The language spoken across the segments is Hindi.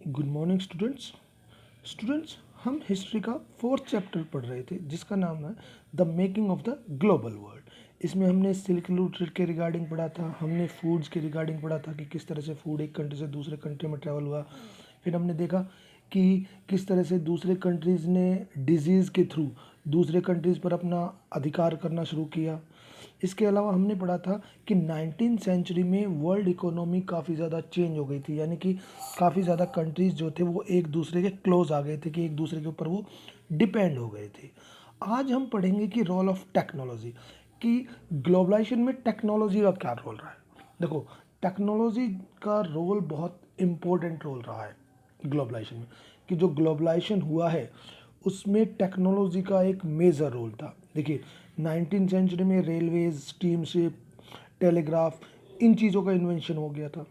Good morning students. हम हिस्ट्री का फोर्थ चैप्टर पढ़ रहे थे जिसका नाम है the making of the global world. इसमें हमने सिल्क रूट के रिगार्डिंग पढ़ा था, हमने फूड्स के रिगार्डिंग पढ़ा था कि किस तरह से फूड एक कंट्री से दूसरे कंट्री में ट्रैवल हुआ। फिर हमने देखा कि किस तरह से दूसरे कंट्रीज़ ने डिजीज़ के थ्रू दूसरे कंट्रीज़ पर अपना अधिकार करना शुरू किया। इसके अलावा हमने पढ़ा था कि 19th सेंचुरी में वर्ल्ड इकोनॉमी काफ़ी ज़्यादा चेंज हो गई थी, यानी कि काफ़ी ज़्यादा कंट्रीज़ जो थे वो एक दूसरे के क्लोज आ गए थे, कि एक दूसरे के ऊपर वो डिपेंड हो गए थे। आज हम पढ़ेंगे कि रोल ऑफ टेक्नोलॉजी, कि ग्लोबलाइजेशन में टेक्नोलॉजी का क्या रोल रहा है। देखो, टेक्नोलॉजी का रोल बहुत इम्पोर्टेंट रोल रहा है ग्लोबलाइजेशन में, कि जो ग्लोबलाइजेशन हुआ है उसमें टेक्नोलॉजी का एक मेजर रोल था। देखिए, 19th सेंचुरी में रेलवेज, स्टीमशिप, टेलीग्राफ, इन चीज़ों का इन्वेंशन हो गया था।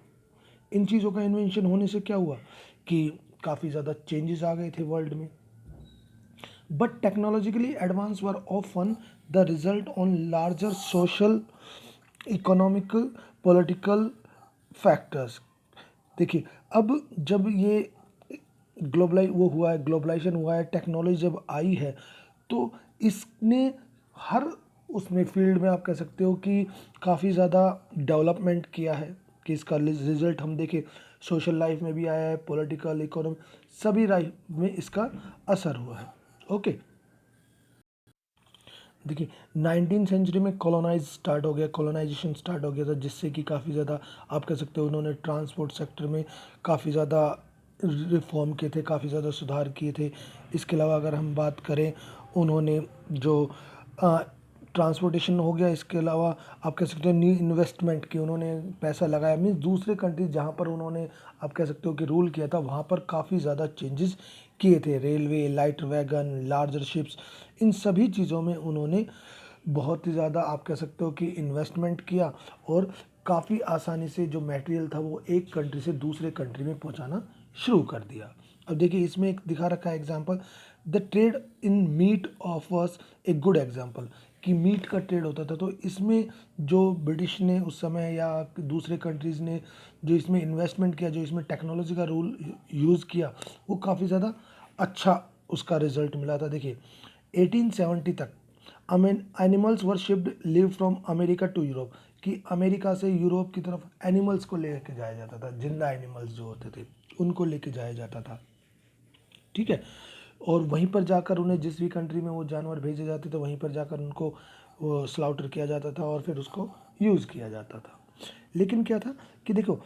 इन चीज़ों का इन्वेंशन होने से क्या हुआ कि काफ़ी ज़्यादा चेंजेस आ गए थे वर्ल्ड में। But technologically advance were often the result on larger social, economical, political factors. देखिए, अब जब ये ग्लोबलाइजेशन हुआ है, टेक्नोलॉजी जब आई है, तो इसने हर उसमें फील्ड में आप कह सकते हो कि काफ़ी ज़्यादा डेवलपमेंट किया है। कि इसका रिजल्ट हम देखें, सोशल लाइफ में भी आया है, पॉलिटिकल, इकोनॉमिक, सभी लाइफ में इसका असर हुआ है। ओके, देखिए, 19th सेंचुरी में कॉलोनाइजेशन स्टार्ट हो गया था, जिससे कि काफ़ी ज़्यादा आप कह सकते हो उन्होंने ट्रांसपोर्ट सेक्टर में काफ़ी ज़्यादा रिफॉर्म किए थे, काफ़ी ज़्यादा सुधार किए थे। इसके अलावा अगर हम बात करें, उन्होंने जो ट्रांसपोर्टेशन हो गया, इसके अलावा आप कह सकते हो न्यू इन्वेस्टमेंट की, उन्होंने पैसा लगाया। मीन्स दूसरे कंट्री जहाँ पर उन्होंने आप कह सकते हो कि रूल किया था, वहाँ पर काफ़ी ज़्यादा चेंजेस किए थे। Railway, light wagon, larger ships, इन सभी चीज़ों में उन्होंने बहुत ही ज़्यादा आप कह सकते हो कि इन्वेस्टमेंट किया, और काफ़ी आसानी से जो मटेरियल था वो एक कंट्री से दूसरे कंट्री में पहुंचाना शुरू कर दिया। अब देखिए, इसमें एक दिखा रखा है example, the trade in meat offers a good example, कि मीट का ट्रेड होता था। तो इसमें जो ब्रिटिश ने उस समय या दूसरे कंट्रीज़ ने जो इसमें इन्वेस्टमेंट किया, जो इसमें टेक्नोलॉजी का रूल यूज़ किया, वो काफ़ी ज़्यादा अच्छा उसका रिजल्ट मिला था। देखिए, 1870 तक animals were shipped live from America to Europe, कि अमेरिका से यूरोप की तरफ एनिमल्स को लेके जाया जाता था। जिंदा एनिमल्स जो होते थे उनको लेके जाया जाता था, ठीक है। और वहीं पर जाकर उन्हें जिस भी कंट्री में वो जानवर भेजे जाते थे, वहीं पर जाकर उनको वो स्लाउटर किया जाता था और फिर उसको यूज़ किया जाता था। लेकिन क्या था कि देखो,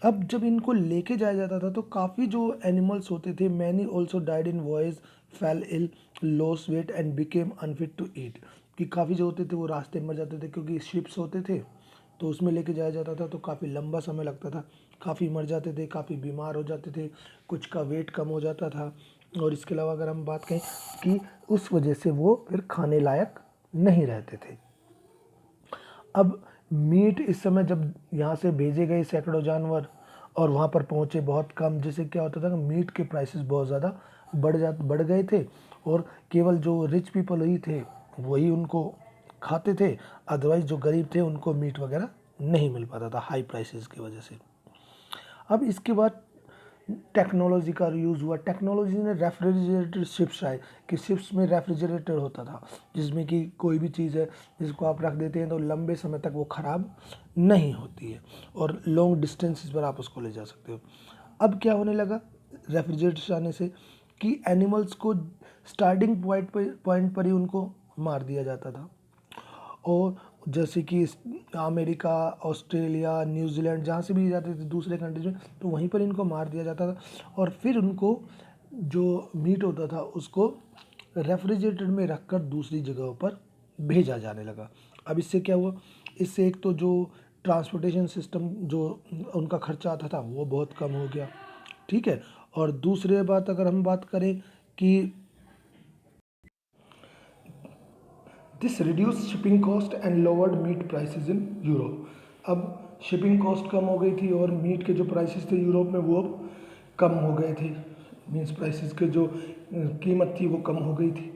अब जब इनको लेके जाया जाता था तो काफ़ी जो एनिमल्स होते थे, many also died in voyage, fell ill, lost weight and became unfit to eat, कि काफ़ी जो होते थे वो रास्ते में मर जाते थे, क्योंकि शिप्स होते थे तो उसमें लेके जाया जाता था तो काफ़ी लंबा समय लगता था, काफ़ी मर जाते थे, काफ़ी बीमार हो जाते थे, कुछ का वेट कम हो जाता था। और इसके अलावा अगर हम बात करें कि उस वजह से वो फिर खाने लायक नहीं रहते थे। अब मीट इस समय जब यहाँ से भेजे गए सैकड़ों जानवर और वहाँ पर पहुँचे बहुत कम, जिससे क्या होता था कि मीट के प्राइसेस बहुत ज़्यादा बढ़ गए थे, और केवल जो रिच पीपल ही थे वही उनको खाते थे। अदरवाइज जो गरीब थे उनको मीट वगैरह नहीं मिल पाता था हाई प्राइसेस की वजह से। अब इसके बाद टेक्नोलॉजी का यूज़ हुआ। टेक्नोलॉजी ने रेफ्रिजरेटर शिप्स आए, कि शिप्स में रेफ्रिजरेटर होता था, जिसमें कि कोई भी चीज़ है जिसको आप रख देते हैं तो लंबे समय तक वो ख़राब नहीं होती है, और लॉन्ग डिस्टेंसेस पर आप उसको ले जा सकते हो। अब क्या होने लगा रेफ्रिजरेटर आने से, कि एनिमल्स को स्टार्टिंग पॉइंट पर ही उनको मार दिया जाता था। और जैसे कि अमेरिका, ऑस्ट्रेलिया, न्यूजीलैंड, जहाँ से भी जाते थे दूसरे कंट्रीज में, तो वहीं पर इनको मार दिया जाता था, और फिर उनको जो मीट होता था उसको रेफ्रिजरेटर में रखकर दूसरी जगहों पर भेजा जाने लगा। अब इससे क्या हुआ, इससे एक तो जो ट्रांसपोर्टेशन सिस्टम जो उनका खर्चा आता था वो बहुत कम हो गया, ठीक है। और दूसरी बात अगर हम बात करें कि this reduce shipping cost and lowered meat prices in Europe. अब शिपिंग कॉस्ट कम हो गई थी और मीट के जो प्राइसेस थे यूरोप में वो अब कम हो गए थे। मीन्स प्राइसेस के जो कीमत थी वो कम हो गई थी।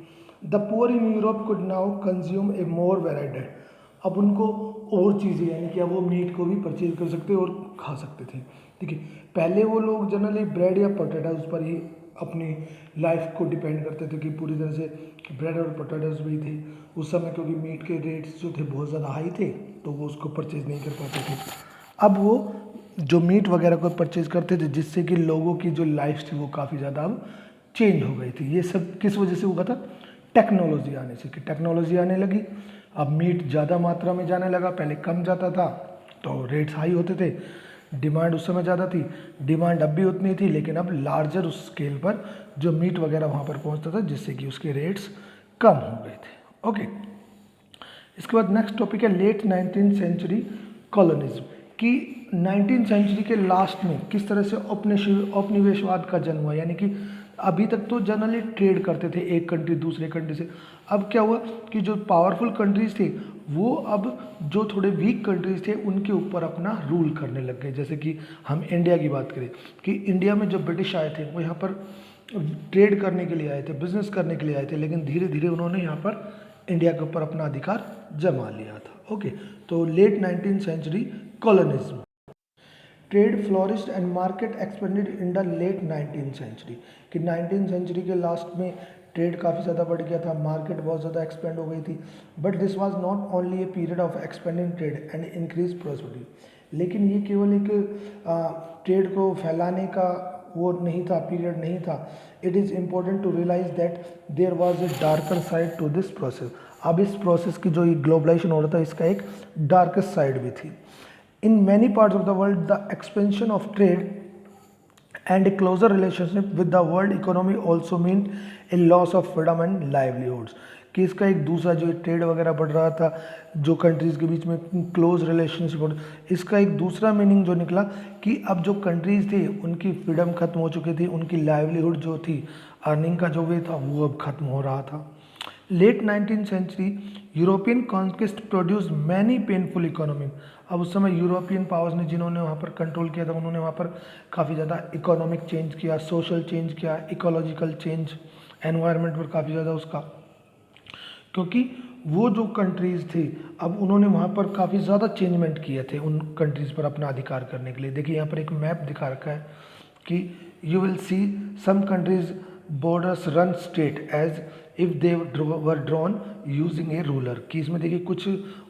The poor in Europe could now consume a more varied diet. अब उनको और चीज़ें, यानी कि अब वो मीट को भी परचेज कर सकते और खा सकते थे। देखिए, पहले वो लोग जनरली ब्रेड या पोटैटोज़ पर ही अपनी लाइफ को डिपेंड करते थे कि पूरी तरह से ब्रेड और पोटैटोज़ भी थे। उस समय क्योंकि मीट के रेट्स जो थे बहुत ज़्यादा हाई थे, तो वो उसको परचेज़ नहीं कर पाते थे। अब वो जो मीट वगैरह को परचेज़ करते थे, जिससे कि लोगों की जो लाइफ थी वो काफ़ी ज़्यादा अब चेंज हो गई थी। ये सब किस वजह से हुआ था? टेक्नोलॉजी आने से, कि टेक्नोलॉजी आने लगी, अब मीट ज़्यादा मात्रा में जाने लगा, पहले कम जाता था तो रेट्स हाई होते थे, डिमांड उस समय ज़्यादा थी, डिमांड अब भी उतनी थी, लेकिन अब लार्जर उस स्केल पर जो मीट वगैरह वहाँ पर पहुँचता था, जिससे कि उसके रेट्स कम हो गए थे। ओके, इसके बाद नेक्स्ट टॉपिक है लेट 19th सेंचुरी कॉलोनिज्म, कि 19th सेंचुरी के लास्ट में किस तरह से औपनिवेशवाद का जन्म हुआ। यानी कि अभी तक तो जनरली ट्रेड करते थे एक कंट्री दूसरे कंट्री से, अब क्या हुआ कि जो पावरफुल कंट्रीज थे वो अब जो थोड़े वीक कंट्रीज थे उनके ऊपर अपना रूल करने लग गए। जैसे कि हम इंडिया की बात करें कि इंडिया में जो ब्रिटिश आए थे वो यहाँ पर ट्रेड करने के लिए आए थे, बिजनेस करने के लिए आए थे, लेकिन धीरे धीरे उन्होंने यहाँ पर इंडिया के ऊपर अपना अधिकार जमा लिया था। ओके, तो late 19th century colonialism, trade flourished and market expanded in the late 19th century, कि 19th सेंचुरी के लास्ट में ट्रेड काफ़ी ज़्यादा बढ़ गया था, मार्केट बहुत ज़्यादा एक्सपेंड हो गई थी। But this was not only a period of expanding trade and increase prosperity, लेकिन ये केवल एक ट्रेड को फैलाने का वो नहीं था, पीरियड नहीं था। It is important to realise that there was a darker side to this process. अब इस प्रोसेस की जो ग्लोबलाइजेशन हो रहा था, इसका एक डार्केस्ट साइड भी थी। In many parts of the world, the expansion of trade and a closer relationship with the world economy also mean a loss of freedom and livelihoods, कि इसका एक दूसरा जो ट्रेड वगैरह बढ़ रहा था, जो कंट्रीज़ के बीच में क्लोज रिलेशनशिप, इसका एक दूसरा मीनिंग जो निकला कि अब जो कंट्रीज़ थे उनकी फ्रीडम खत्म हो चुकी थी, उनकी लाइवलीहुड जो थी, अर्निंग का जो वे था वो अब खत्म हो रहा था। Late 19th century European conquest produce many painful economy, अब उस समय यूरोपियन पावर्स ने जिन्होंने वहाँ पर कंट्रोल किया था, उन्होंने वहाँ पर काफ़ी ज़्यादा इकोनॉमिक चेंज किया, सोशल चेंज किया, इकोलॉजिकल चेंज, एनवायरनमेंट पर काफ़ी ज़्यादा उसका, क्योंकि वो जो कंट्रीज़ थी अब उन्होंने वहाँ पर काफ़ी ज़्यादा चेंजमेंट किए थे उन कंट्रीज़ पर अपना अधिकार करने के लिए। देखिए यहाँ पर एक मैप दिखा रखा है कि you will see some countries borders run straight as if they were drawn using a ruler, कि इसमें देखिए कुछ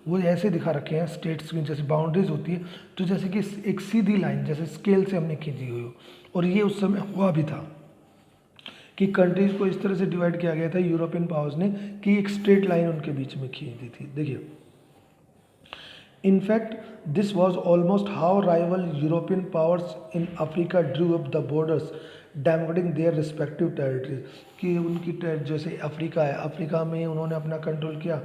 वो ऐसे दिखा रखे हैं स्टेट्स की जैसे बाउंड्रीज होती है, तो जैसे कि एक सीधी लाइन जैसे स्केल से हमने खींची हुई हो, और ये उस समय हुआ भी था कि कंट्रीज़ को इस तरह से डिवाइड किया गया था यूरोपियन पावर्स ने कि एक स्ट्रेट लाइन उनके बीच में खींच दी थी। देखिए, in fact, this was almost how rival European powers in Africa drew up the borders, demarcating their respective territories, कि उनकी जैसे अफ्रीका है, अफ्रीका में उन्होंने अपना कंट्रोल किया,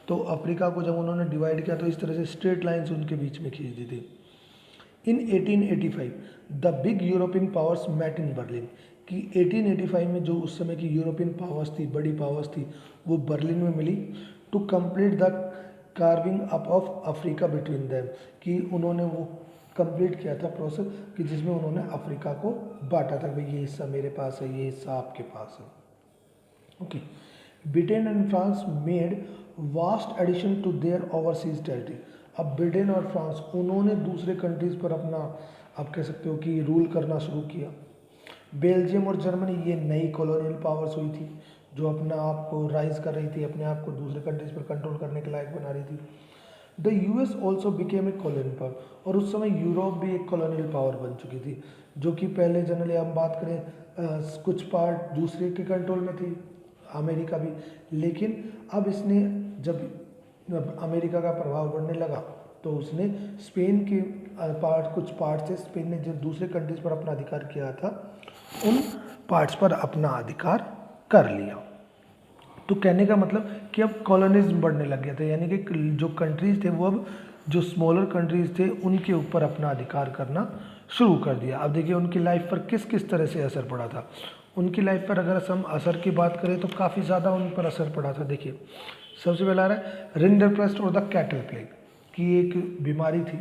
तो अफ्रीका को जब उन्होंने डिवाइड किया तो इस तरह से स्ट्रेट लाइन्स उनके बीच में खींच दी थी। In 1885 the big European powers met in Berlin, कि 1885 में जो उस समय की यूरोपियन पावर्स थी, बड़ी पावर्स थी, वो बर्लिन में मिली to complete the carving up of Africa between them, कि उन्होंने वो कंप्लीट किया था प्रोसेस कि जिसमें उन्होंने अफ्रीका को बांटा था, भाई ये हिस्सा मेरे पास है, ये हिस्सा आपके पास है। Okay, Britain and France made vast addition to their overseas territory, अब ब्रिटेन और फ्रांस उन्होंने दूसरे कंट्रीज़ पर अपना, आप कह सकते हो कि रूल करना शुरू किया। बेल्जियम और जर्मनी ये नई कॉलोनियल पावर्स हुई थी जो अपना आप को राइज कर रही थी, अपने आप को दूसरे कंट्रीज़ पर कंट्रोल करने के लायक बना रही थी। The US also became a colonial power, और उस समय यूरोप भी एक कॉलोनियल पावर बन चुकी थी, जो कि पहले जनरली हम बात करें कुछ पार्ट दूसरे के कंट्रोल में थी, अमेरिका भी, लेकिन अब इसने जब अमेरिका का प्रभाव बढ़ने लगा तो उसने स्पेन के कुछ पार्ट से स्पेन ने जो दूसरे कंट्रीज पर अपना अधिकार किया था उन पार्ट्स पर अपना अधिकार कर लिया। तो कहने का मतलब कि अब कॉलोनिज्म बढ़ने लग गया था, यानी कि जो कंट्रीज़ थे वो अब जो स्मॉलर कंट्रीज़ थे उनके ऊपर अपना अधिकार करना शुरू कर दिया। अब देखिए उनकी लाइफ पर किस किस तरह से असर पड़ा था। उनकी लाइफ पर अगर हम असर की बात करें तो काफ़ी ज़्यादा उन पर असर पड़ा था। देखिए सबसे पहला आ रहा है रिंडरपेस्ट और द कैटल प्लेग, की एक बीमारी थी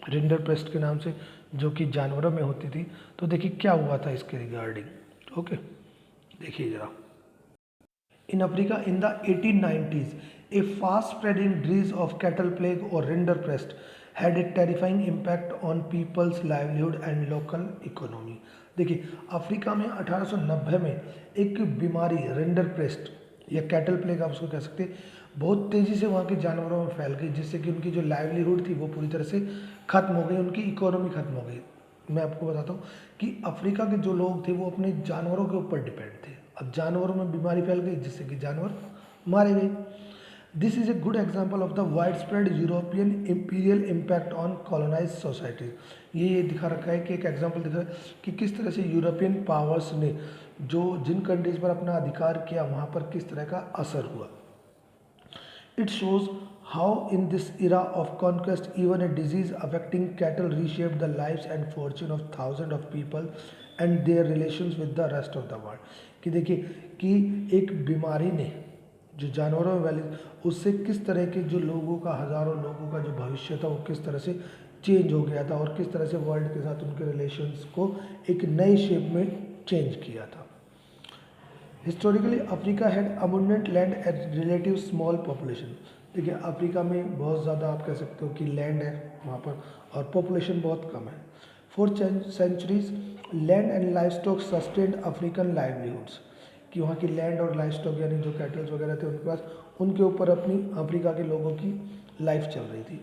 रिंडरपेस्ट के नाम से जो कि जानवरों में होती थी। तो देखिए क्या हुआ था इसके रिगार्डिंग। ओके, देखिए ज़रा, in Africa in the 1890s, a fast spreading disease of cattle plague or rinderpest had a terrifying impact on people's livelihood and local economy. देखिए अफ्रीका में 1890 में एक बीमारी रिंडर पेस्ट या कैटल प्लेग आप उसको कह सकते हैं, बहुत तेज़ी से वहाँ के जानवरों में फैल गई, जिससे कि उनकी जो लाइवलीहुड थी वो पूरी तरह से ख़त्म हो गई, उनकी इकोनॉमी ख़त्म हो गई। मैं आपको बताता हूँ कि अफ्रीका के जो लोग थे वो अपने जानवरों के ऊपर डिपेंड थे। अब जानवरों में बीमारी फैल गई जिससे कि जानवर मारे गए। This is a good example of the widespread European imperial impact on colonise societies. ये दिखा रखा है कि एक एग्जाम्पल दिखा है कि किस तरह से यूरोपियन पावर्स ने जो जिन कंट्रीज पर अपना अधिकार किया वहाँ पर किस तरह का असर हुआ। It shows how in this era of conquest even a disease affecting cattle reshaped the lives and fortune of thousands of people and their relations with the rest of the world। कि देखिए कि एक बीमारी ने जो जानवरों में फैली उससे किस तरह के जो लोगों का हज़ारों लोगों का जो भविष्य था वो किस तरह से चेंज हो गया था और किस तरह से वर्ल्ड के साथ उनके रिलेशंस को एक नई शेप में चेंज किया था। Historically Africa had abundant land at relative small population. देखिए अफ्रीका में बहुत ज़्यादा आप कह सकते हो कि लैंड है वहाँ पर और पॉपुलेशन बहुत कम है। For centuries land and livestock sustained African livelihoods. कि वहाँ की लैंड और लाइफ स्टॉक यानी जो कैटल्स वगैरह थे उनके पास उनके ऊपर अपनी अफ्रीका के लोगों की लाइफ चल रही थी।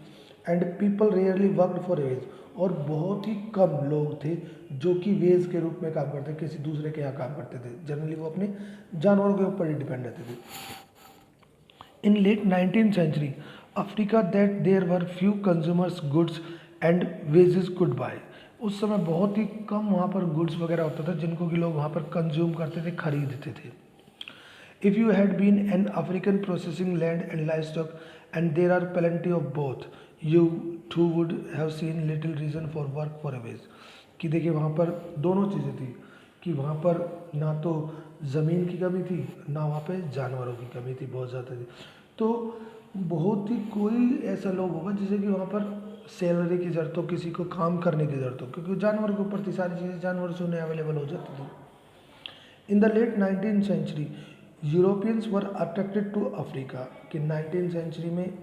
And people rarely worked for wage. और बहुत ही कम लोग थे जो कि वेज के रूप में काम करते किसी दूसरे के यहाँ काम करते थे। जनरली वो अपने जानवरों के ऊपर ही डिपेंड रहते थे। In late 19th century Africa that there were few consumers goods and wages could buy. उस समय बहुत ही कम वहाँ पर गुड्स वगैरह होता था जिनको कि लोग वहाँ पर कंज्यूम करते थे, खरीदते थे। If you had been an African processing land and livestock, and there are plenty of both, you too would have seen little reason for work for a wage। कि देखिए वहाँ पर दोनों चीज़ें थी कि वहाँ पर ना तो ज़मीन की कमी थी ना वहाँ पे जानवरों की कमी थी, बहुत ज़्यादा थी। तो बहुत ही कोई ऐसा लोग होगा जिसे कि वहाँ पर सैलरी की ज़रूरत हो, किसी को काम करने की ज़रूरत हो, क्योंकि जानवर के ऊपर थी सारी चीज़ें, जानवर से उन्हें अवेलेबल हो जाती थी। In the late 19th century Europeans were attracted to Africa. कि 19th सेंचुरी में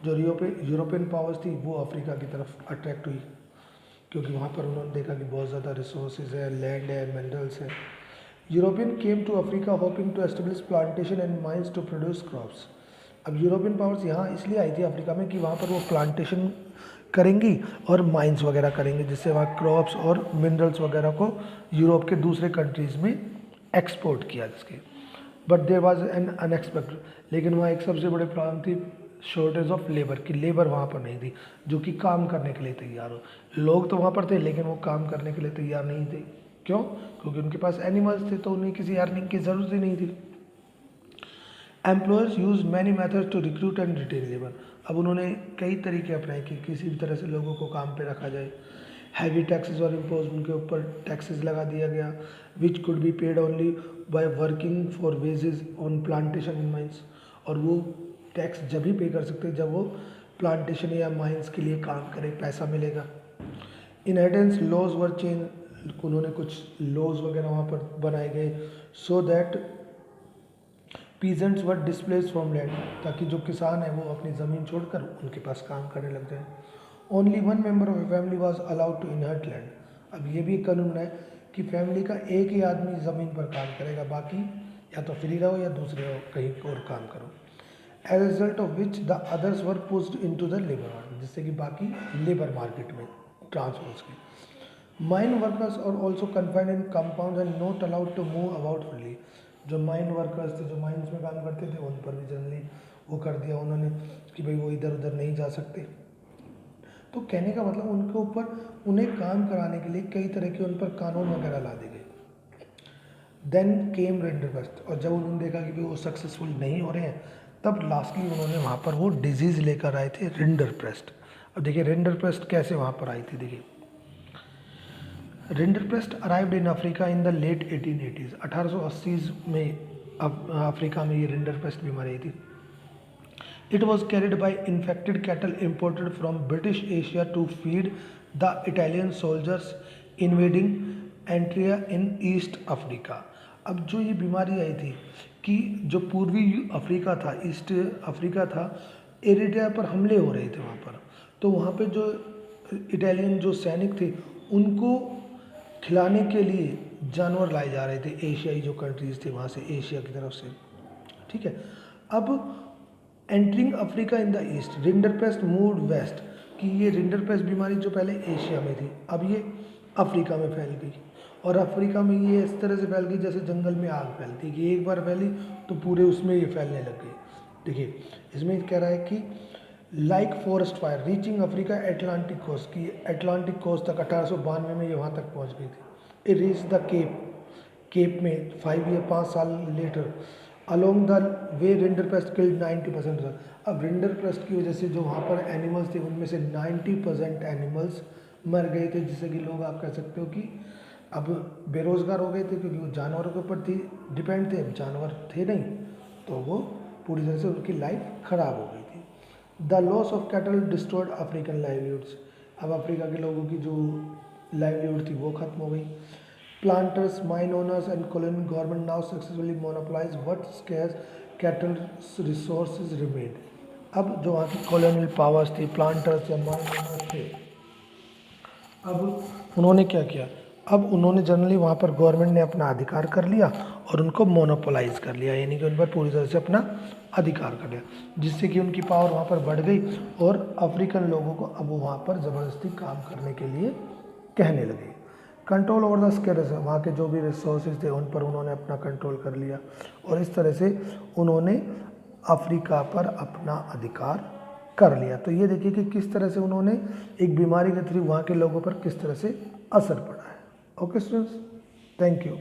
जो यूरोपियन पावर्स थी वो अफ्रीका की तरफ अट्रैक्ट हुई, क्योंकि वहाँ पर उन्होंने देखा कि बहुत ज़्यादा रिसोर्सेज है, लैंड है, मिनरल्स है। European came to Africa hoping to establish plantation and mines to produce crops. अब यूरोपियन पावर्स यहाँ इसलिए आई थी अफ्रीका में कि वहाँ पर वो प्लांटेशन करेंगी और माइंस वगैरह करेंगे, जिससे वहाँ क्रॉप्स और मिनरल्स वगैरह को यूरोप के दूसरे कंट्रीज़ में एक्सपोर्ट किया जिसके। But there was an unexpected. लेकिन वहाँ एक सबसे बड़ी प्रॉब्लम थी शॉर्टेज ऑफ लेबर। की लेबर वहाँ पर नहीं थी जो कि काम करने के लिए तैयार हो। लोग तो वहाँ पर थे लेकिन वो काम करने के लिए तैयार नहीं थे। क्यों? क्योंकि उनके पास एनिमल्स थे तो उन्हें किसी अर्निंग की ज़रूरत ही नहीं थी। Employers use many methods to recruit and retain labour. अब उन्होंने कई तरीके अपनाए कि किसी भी तरह से लोगों को काम पे रखा जाए। हैवी टैक्सेस और इम्पोज, उनके ऊपर टैक्सेस लगा दिया गया, which could be paid only by working for wages on plantation in mines. और वो टैक्स जब ही पे कर सकते जब वो प्लांटेशन या माइंस के लिए काम करे, पैसा मिलेगा। Inheritance laws were change. उन्होंने कुछ लॉज वगैरह वहाँ पर बनाए गए so that peasants were displace from land, ताकि जो किसान है वो अपनी ज़मीन छोड़कर उनके पास काम करने लग जाए। Only one member of a family was allowed to inherit land. अब ये भी एक कानून है कि फैमिली का एक ही आदमी ज़मीन पर काम करेगा, बाकी या तो फ्री रहो या दूसरे हो कहीं और काम करो। As a result of which the others were pushed into the labour market, जिससे कि बाकी लेबर मार्केट में ट्रांसफर्स की। माइन वर्कर्स और also confined in compound and not allowed to move about freely. जो माइन वर्कर्स थे, जो माइंस में काम करते थे, उन पर भी जनरली वो कर दिया उन्होंने कि भाई वो इधर उधर नहीं जा सकते। तो कहने का मतलब उनके ऊपर उन्हें काम कराने के लिए कई तरह के उन पर कानून वगैरह ला दिए गए। देन केम रिंडरपेस्ट, और जब उन्होंने देखा कि वो सक्सेसफुल नहीं हो रहे हैं तब लास्टली उन्होंने वहाँ पर वो डिजीज़ लेकर आए थे रिंडरपेस्ट। अब देखिए रिंडरपेस्ट कैसे वहाँ पर आई थी। देखिए rinderpest arrived in Africa in the late 1880s। 1880s में अफ्रीका में ये रिंडरपेस्ट बीमारी आई थी। It was carried by infected cattle imported from British Asia to feed the Italian soldiers invading Antria in East Africa। अब जो ये बीमारी आई थी कि जो पूर्वी अफ्रीका था, ईस्ट अफ्रीका था, एरिट्रिया पर हमले हो रहे थे वहाँ पर, तो वहाँ पे जो इटालियन जो सैनिक थे उनको खिलाने के लिए जानवर लाए जा रहे थे, एशियाई जो कंट्रीज़ थे वहाँ से, एशिया की तरफ से, ठीक है। अब entering Africa in the east, rinderpest moved west, कि ये रिंडरपेस्ट बीमारी जो पहले एशिया में थी अब ये अफ्रीका में फैल गई, और अफ्रीका में ये इस तरह से फैल गई जैसे जंगल में आग फैलती है कि एक बार फैली तो पूरे उसमें ये फैलने लग गई। देखिए इसमें कह रहा है कि like forest fire reaching Africa Atlantic coast, की एटलांटिक कोस्ट तक 1892 में ये वहाँ तक पहुँच गई थी। It reach the Cape, Cape में 5 साल later along the way rinderpest killed 90%। अब रिंडरपेस्ट की वजह से जो वहाँ पर एनिमल्स थे उनमें से 90% एनिमल्स मर गए थे, जिससे कि लोग आप कह सकते हो कि अब बेरोज़गार हो गए थे, क्योंकि वो जानवरों के ऊपर थी डिपेंड थे, जानवर थे नहीं, तो वो पूरी तरह से उनकी लाइफ ख़राब हो गई थी। The loss of cattle destroyed African livelihoods, अब अफ्रीका के लोगों की जो लाइवलीहुड थी वो ख़त्म हो गई। Planters, mine owners and colony government now successfully monopolise what scarce cattle resources remained. अब जो वहाँ की कॉलोनियल पावर्स थी, प्लांटर्स या माइन ओनर्स थे, अब उन्होंने क्या किया, अब उन्होंने जनरली वहाँ पर गवर्नमेंट ने अपना अधिकार कर लिया और उनको मोनोपोलाइज कर लिया, यानी कि उन पर पूरी तरह से अपना अधिकार कर लिया, जिससे कि उनकी पावर वहाँ पर बढ़ गई और अफ्रीकन लोगों को अब वहाँ पर ज़बरदस्ती काम करने के लिए कहने लगे। कंट्रोल ओवर द स्केर्स, वहाँ के जो भी रिसोर्सेज थे उन पर उन्होंने अपना कंट्रोल कर लिया और इस तरह से उन्होंने अफ्रीका पर अपना अधिकार कर लिया। तो ये देखिए कि किस तरह से उन्होंने एक बीमारी के थ्रू वहाँ के लोगों पर किस तरह से असर पड़ा है। Okay students, thank you.